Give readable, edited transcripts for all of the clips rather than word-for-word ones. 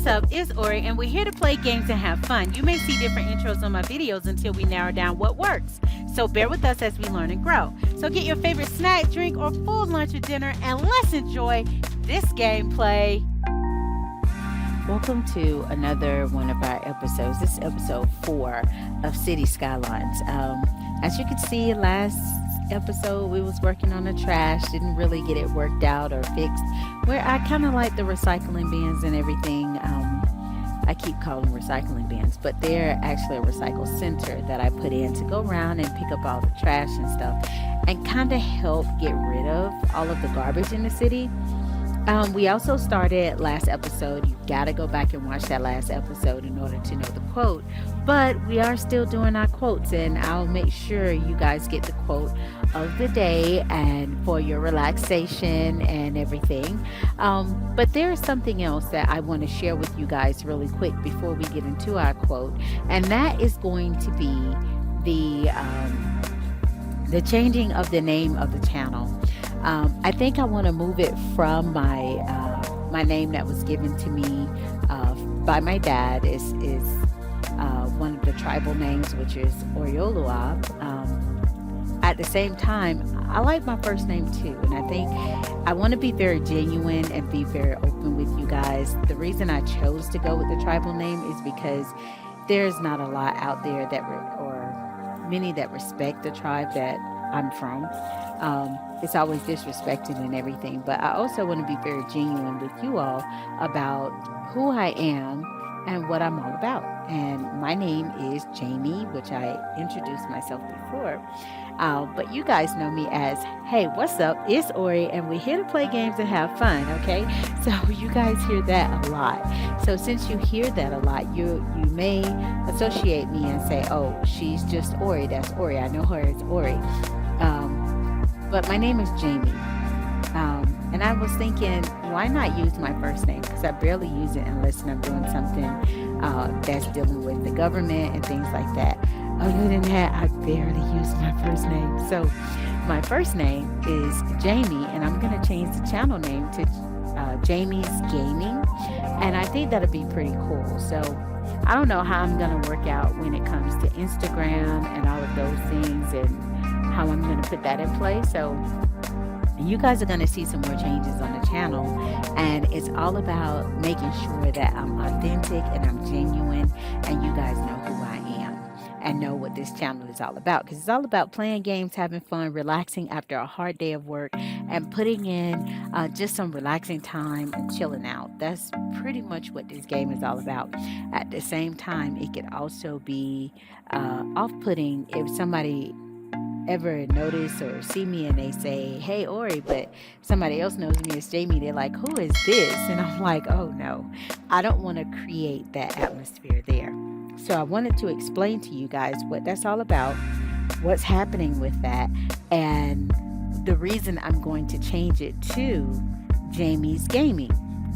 what's up? It's Ori, and we're here to play games and have fun. You may see different intros on my videos until we narrow down what works. So bear with us as we learn and grow. So get your favorite snack, drink, or full lunch or dinner, and let's enjoy this gameplay. Welcome to another one of our episodes. This is episode 4 of City Skylines. As you can see, last episode we was working on the trash, didn't really get it worked out or fixed, where I kind of like the recycling bins and everything. I keep calling recycling bins, but they're actually a recycle center that I put in to go around and pick up all the trash and stuff and kind of help get rid of all of the garbage in the city. We also started last episode. You gotta go back and watch that last episode in order to know the quote, but we are still doing our quotes, and I'll make sure you guys get the quote of the day and for your relaxation and everything. But there's something else that I want to share with you guys really quick before we get into our quote, and that is going to be the changing of the name of the channel. I think I want to move it from my name that was given to me by my dad is one of the tribal names, which is Oriolua. At the same time, I like my first name too, and I think I want to be very genuine and be very open with you guys. The reason I chose to go with the tribal name is because there's not a lot out there or many that respect the tribe that I'm from. It's always disrespected and everything, but I also want to be very genuine with you all about who I am and what I'm all about. And my name is Jamie, which I introduced myself before, but you guys know me as, hey, what's up? It's Ori, and we're here to play games and have fun. Okay, so you guys hear that a lot. So since you hear that a lot, you may associate me and say, oh, she's just Ori. That's Ori. I know her as Ori. But my name is Jamie. And I was thinking, why not use my first name? Because I barely use it unless I'm doing something that's dealing with the government and things like that. Other than that, I barely use my first name. So my first name is Jamie, and I'm going to change the channel name to Jamie's Gaming. And I think that'll be pretty cool. So I don't know how I'm going to work out when it comes to Instagram and all of those things and how I'm going to put that in place. So you guys are going to see some more changes on the channel, and it's all about making sure that I'm authentic and I'm genuine, and you guys know who I am and know what this channel is all about, because it's all about playing games, having fun, relaxing after a hard day of work, and putting in just some relaxing time and chilling out. That's pretty much what this game is all about. At the same time, it could also be off-putting if somebody ever notice or see me and they say, hey Ori, but somebody else knows me as Jamie. They're like, who is this? And I'm like, oh no, I don't want to create that atmosphere there. So I wanted to explain to you guys what that's all about, what's happening with that, and the reason I'm going to change it to Jamie's Gaming.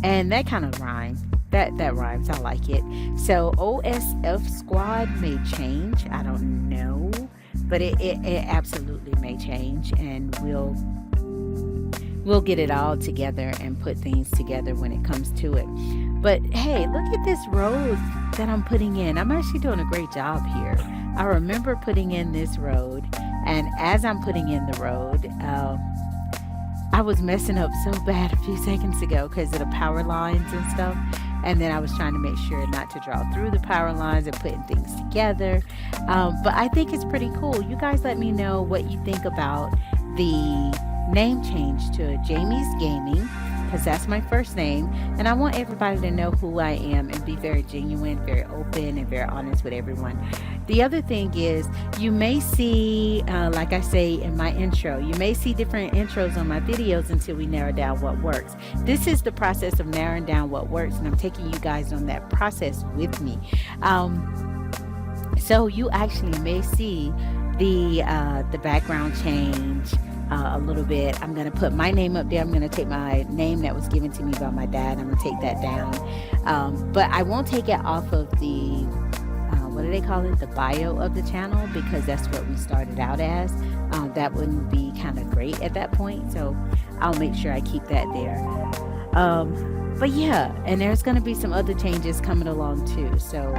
And that kind of rhymes. That rhymes. I like it. So OSF Squad may change. I don't know. But it absolutely may change, and we'll get it all together and put things together when it comes to it. But hey, look at this road that I'm putting in. I'm actually doing a great job here. I remember putting in this road, and as I'm putting in the road, I was messing up so bad a few seconds ago because of the power lines and stuff. And then I was trying to make sure not to draw through the power lines and putting things together. But I think it's pretty cool. You guys let me know what you think about the name change to Jamie's Gaming, because that's my first name. And I want everybody to know who I am and be very genuine, very open, and very honest with everyone. The other thing is, you may see, like I say in my intro, you may see different intros on my videos until we narrow down what works. This is the process of narrowing down what works, and I'm taking you guys on that process with me. So you actually may see the background change a little bit. I'm going to put my name up there. I'm going to take my name that was given to me by my dad. I'm going to take that down. But I won't take it off of the what do they call it, the bio of the channel, because that's what we started out as. That wouldn't be kind of great at that point, so I'll make sure I keep that there. But yeah, and there's going to be some other changes coming along too. So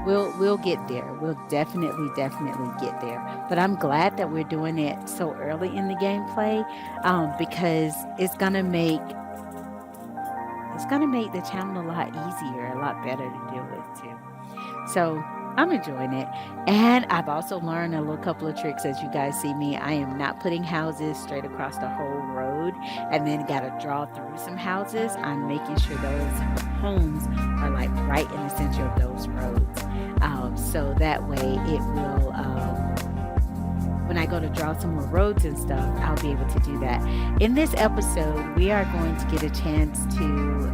we'll get there. We'll definitely get there. But I'm glad that we're doing it so early in the gameplay, because it's gonna make the channel a lot easier, a lot better to deal with too. So I'm enjoying it. And I've also learned a little couple of tricks. As you guys see me, I am not putting houses straight across the whole road and then got to draw through some houses. I'm making sure those homes are like right in the center of those roads. So that way it will, when I go to draw some more roads and stuff, I'll be able to do that. In this episode, we are going to get a chance to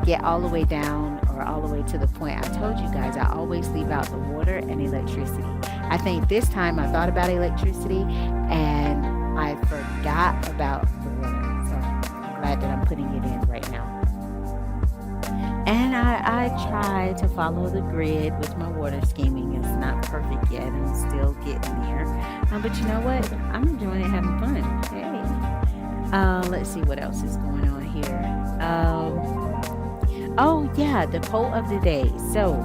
get all the way down, or all the way to the point. I told you guys I always leave out the water and electricity. I think this time I thought about electricity and I forgot about the water. So I'm glad that I'm putting it in right now. And I try to follow the grid with my water scheming. It's not perfect yet. I'm still getting there. But you know what? I'm enjoying it, having fun. Hey. Let's see what else is going on here. Oh, yeah, the quote of the day. So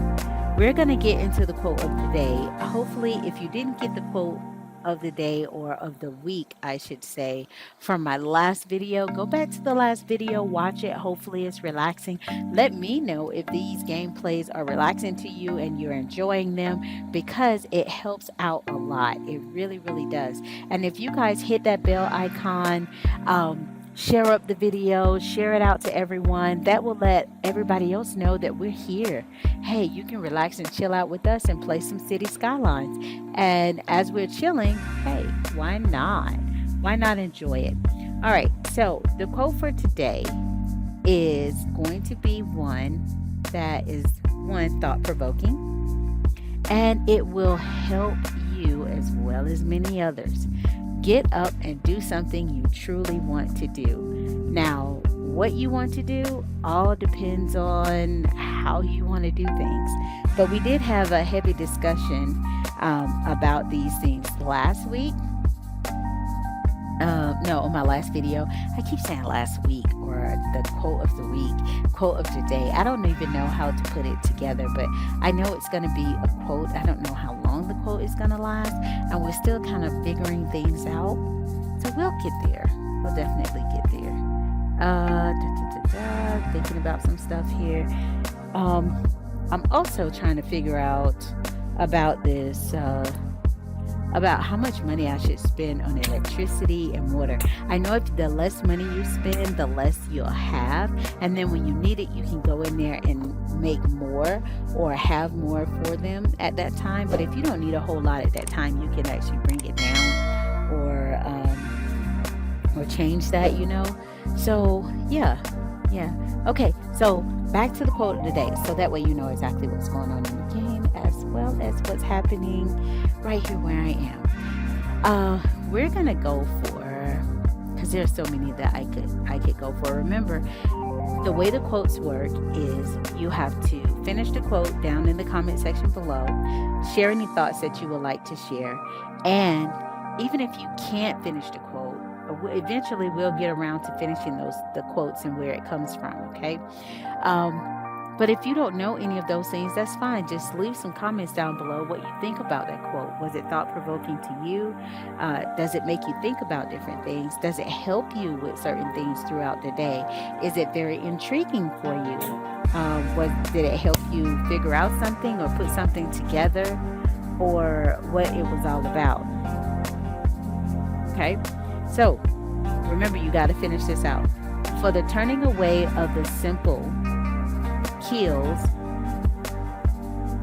we're going to get into the quote of the day. Hopefully, if you didn't get the quote of the day, or of the week, I should say, from my last video, go back to the last video, watch it. Hopefully it's relaxing. Let me know if these gameplays are relaxing to you and you're enjoying them, because it helps out a lot. It really does. And if you guys hit that bell icon, share up the video, share it out to everyone. That will let everybody else know that we're here. Hey, you can relax and chill out with us and play some City Skylines. And as we're chilling, hey, why not? Why not enjoy it? All right, so the quote for today is going to be one that is thought-provoking, and it will help you as well as many others get up and do something you truly want to do. Now, what you want to do all depends on how you want to do things. But we did have a heavy discussion about these things last week. No, on my last video. I keep saying last week, or the quote of the week, quote of today. I don't even know how to put it together, but I know it's going to be a quote. I don't know how long the quote is going to last, and we're still kind of figuring things out. So we'll get there. We'll definitely get there. Thinking about some stuff here. I'm also trying to figure out about this, about how much money I should spend on electricity and water. I know if the less money you spend, the less you'll have. And then when you need it, you can go in there and make more or have more for them at that time. But if you don't need a whole lot at that time, you can actually bring it down or change that, So yeah. Okay, so back to the quote of the day. So that way you know exactly what's going on in the game, as well as what's happening right here where I am. We're gonna go for, because there's so many that I could go for. Remember, the way the quotes work is you have to finish the quote down in the comment section below, share any thoughts that you would like to share, and even if you can't finish the quote, eventually we'll get around to finishing the quotes and where it comes from. Okay. But if you don't know any of those things, that's fine. Just leave some comments down below what you think about that quote. Was it thought-provoking to you? Does it make you think about different things? Does it help you with certain things throughout the day? Is it very intriguing for you? Did it help you figure out something or put something together, or what it was all about? Okay, so remember, you got to finish this out. For the turning away of the simple kills,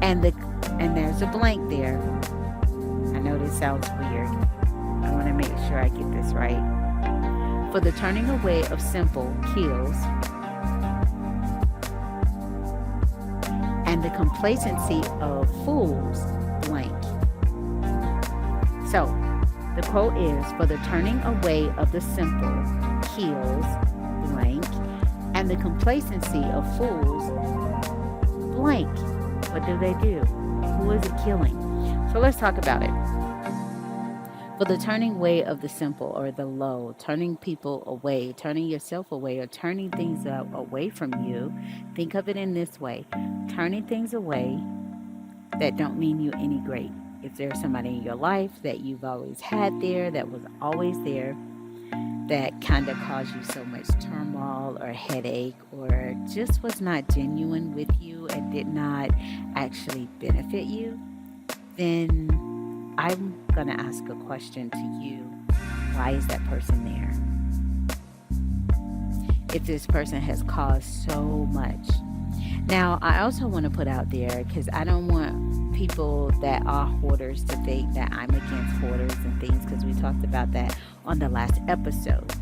and there's a blank there. I know this sounds weird. I want to make sure I get this right. For the turning away of simple kills, and the complacency of fools, blank. So the quote is, for the turning away of the simple kills, blank, and the complacency of fools, blank. What do they do? Who is it killing? So let's talk about it. For the turning away of the simple or the low, turning people away, turning yourself away, or turning things away from you, think of it in this way: turning things away that don't mean you any great. If there's somebody in your life that you've always had there, that was always there, that kind of caused you so much turmoil or headache, or just was not genuine with you and did not actually benefit you, then I'm going to ask a question to you. Why is that person there? If this person has caused so much. Now, I also want to put out there, because I don't want people that are hoarders to think that I'm against hoarders and things, because we talked about that on the last episode.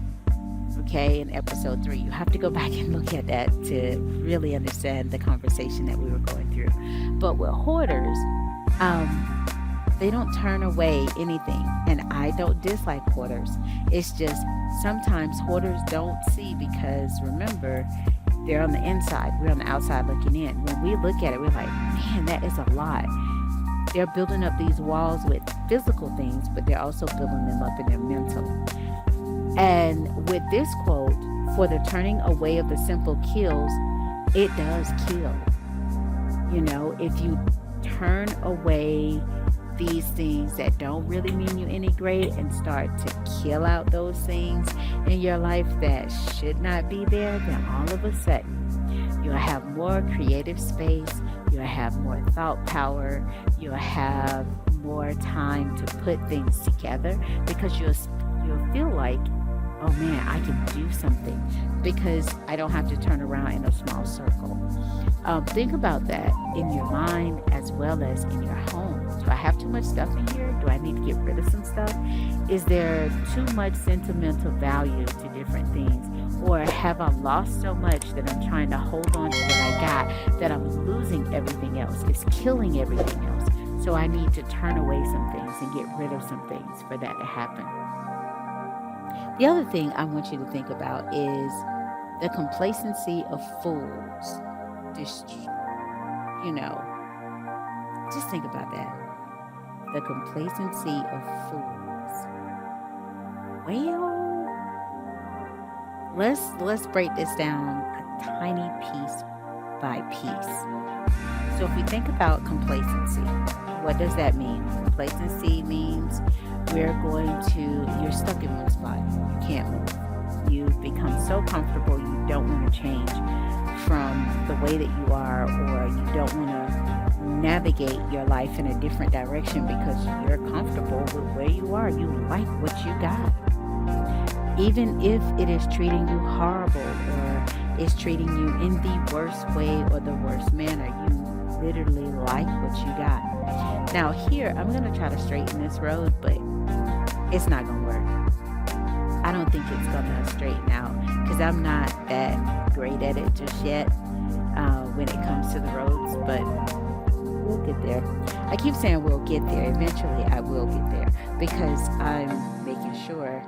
Okay, in episode 3. You have to go back and look at that to really understand the conversation that we were going through. But with hoarders, they don't turn away anything. And I don't dislike hoarders. It's just sometimes hoarders don't see, because remember, they're on the inside. We're on the outside looking in. When we look at it, we're like, man, that is a lot. They're building up these walls with physical things, but they're also building them up in their mental. And with this quote, for the turning away of the simple kills, it does kill. You know, if you turn away these things that don't really mean you any great and start to kill out those things in your life that should not be there, then all of a sudden you'll have more creative space, you'll have more thought power, you'll have more time to put things together, because you'll feel like, oh man, I can do something because I don't have to turn around in a small circle. Think about that in your mind as well as in your home. Do I have too much stuff in here? Do I need to get rid of some stuff? Is there too much sentimental value to different things? Or have I lost so much that I'm trying to hold on to what I got that I'm losing everything else? It's killing everything else. So I need to turn away some things and get rid of some things for that to happen. The other thing I want you to think about is the complacency of fools. Just think about that. The complacency of fools. Well, let's break this down a tiny piece by piece. So if we think about complacency, what does that mean? Complacency means you're stuck in one spot. You can't move. You've become so comfortable you don't want to change from the way that you are, or you don't want to navigate your life in a different direction because you're comfortable with where you are. You like what you got. Even if it is treating you horrible, or is treating you in the worst way or the worst manner, you literally like what you got. Now here, I'm going to try to straighten this road, but it's not going to work. I don't think it's going to straighten out, because I'm not that great at it just yet when it comes to the roads, but we'll get there. I keep saying we'll get there. Eventually I will get there, because I'm making sure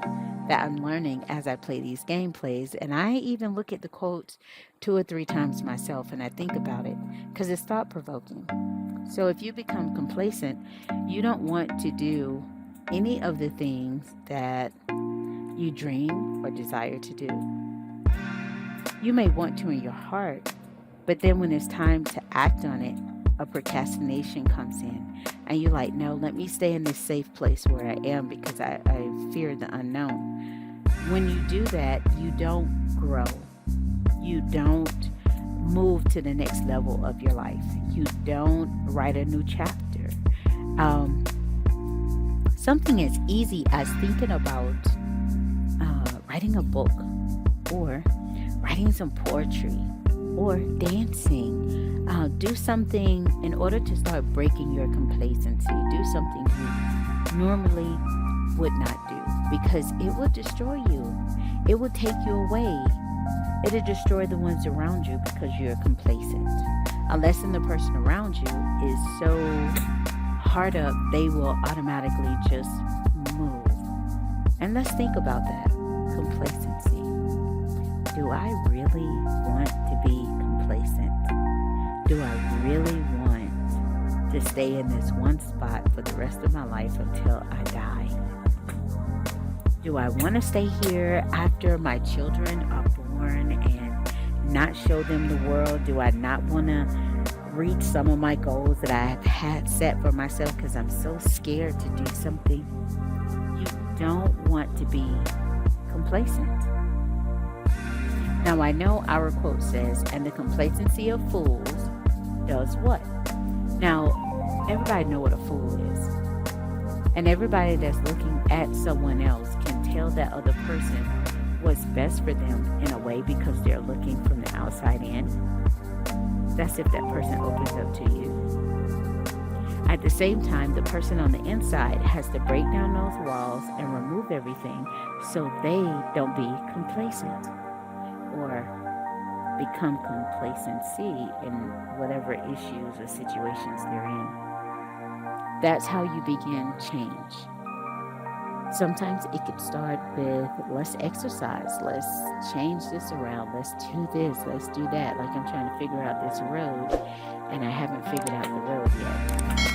that I'm learning as I play these gameplays. And I even look at the quotes 2 or 3 times myself, and I think about it, because it's thought provoking. So if you become complacent, you don't want to do any of the things that you dream or desire to do. You may want to in your heart, but then when it's time to act on it, a procrastination comes in, and you're like, no, let me stay in this safe place where I am, because I fear the unknown. When you do that, you don't grow. You don't move to the next level of your life. You don't write a new chapter. Something as easy as thinking about writing a book, or writing some poetry, or dancing. Do something in order to start breaking your complacency. Do something you normally would not do, because it will destroy you. It will take you away. It'll destroy the ones around you because you're complacent. Unless the person around you is so hard up, they will automatically just move. And let's think about that. Complacency. Do I really want to be complacent? Do I really want to stay in this one spot for the rest of my life until I die? Do I want to stay here after my children are born and not show them the world? Do I not want to reach some of my goals that I have had set for myself because I'm so scared to do something? You don't want to be complacent. Now, I know our quote says, and the complacency of fools does what? Now, everybody know what a fool is. And everybody that's looking at someone else can tell that other person what's best for them in a way because they're looking from the outside in. That's if that person opens up to you. At the same time, the person on the inside has to break down those walls and remove everything so they don't be complacent or become complacency in whatever issues or situations they're in. That's how you begin change. Sometimes it could start with, let's exercise, let's change this around, let's do this, let's do that. Like I'm trying to figure out this road and I haven't figured out the road yet.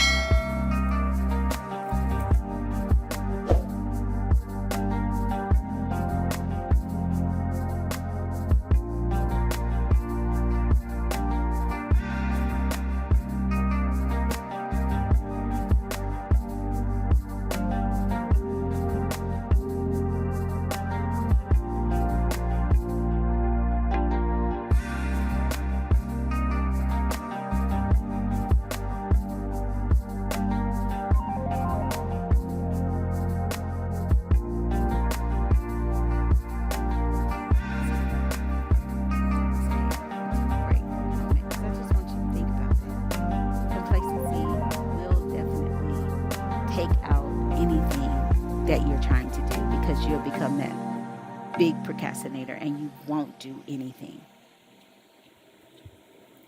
That you're trying to do because you'll become that big procrastinator and you won't do anything.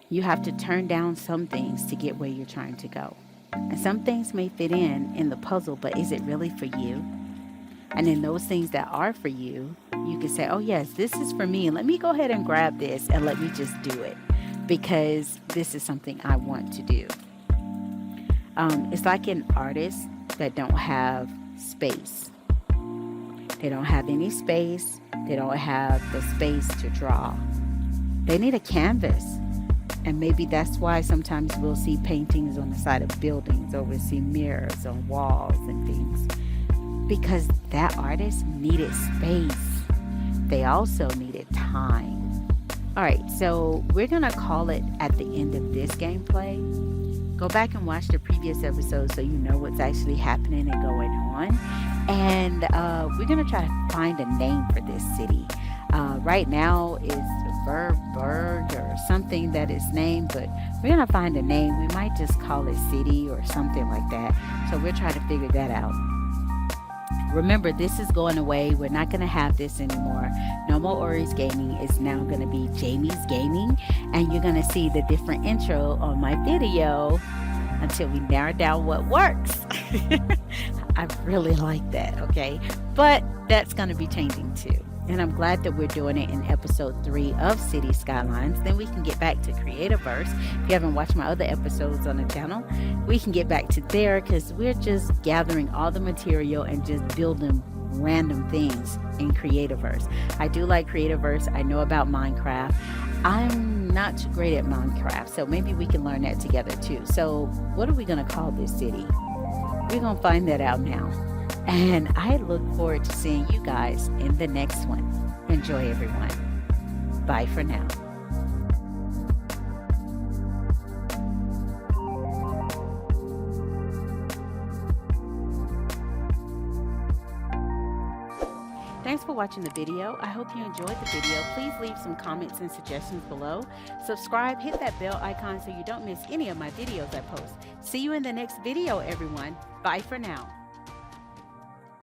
You have to turn down some things to get where you're trying to go. And some things may fit in the puzzle, but is it really for you? And then those things that are for you, you can say, oh yes, this is for me. Let me go ahead and grab this and let me just do it because this is something I want to do. It's like an artist that don't have space. They don't have any space. They don't have the space to draw. They need a canvas. And maybe that's why sometimes we'll see paintings on the side of buildings or we'll see mirrors on walls and things. Because that artist needed space. They also needed time. All right, so we're going to call it at the end of this gameplay. Go back and watch the previous episode so you know what's actually happening and going on. And we're going to try to find a name for this city. Right now it's Verberg or something that is named, but we're going to find a name. We might just call it City or something like that. So we're trying to figure that out. Remember, this is going away. We're not going to have this anymore. No More Ori's Gaming is now going to be Jamie's Gaming. And you're going to see the different intro on my video until we narrow down what works. I really like that, okay? But that's going to be changing too. And I'm glad that we're doing it in episode 3 of City Skylines. Then we can get back to Creativerse. If you haven't watched my other episodes on the channel, we can get back to there because we're just gathering all the material and just building random things in Creativerse. I do like Creativerse. I know about Minecraft. I'm not too great at Minecraft, so maybe we can learn that together too. So what are we going to call this city? We're going to find that out now. And I look forward to seeing you guys in the next one. Enjoy, everyone. Bye for now. Thanks for watching the video. I hope you enjoyed the video. Please leave some comments and suggestions below. Subscribe, hit that bell icon so you don't miss any of my videos I post. See you in the next video, everyone. Bye for now.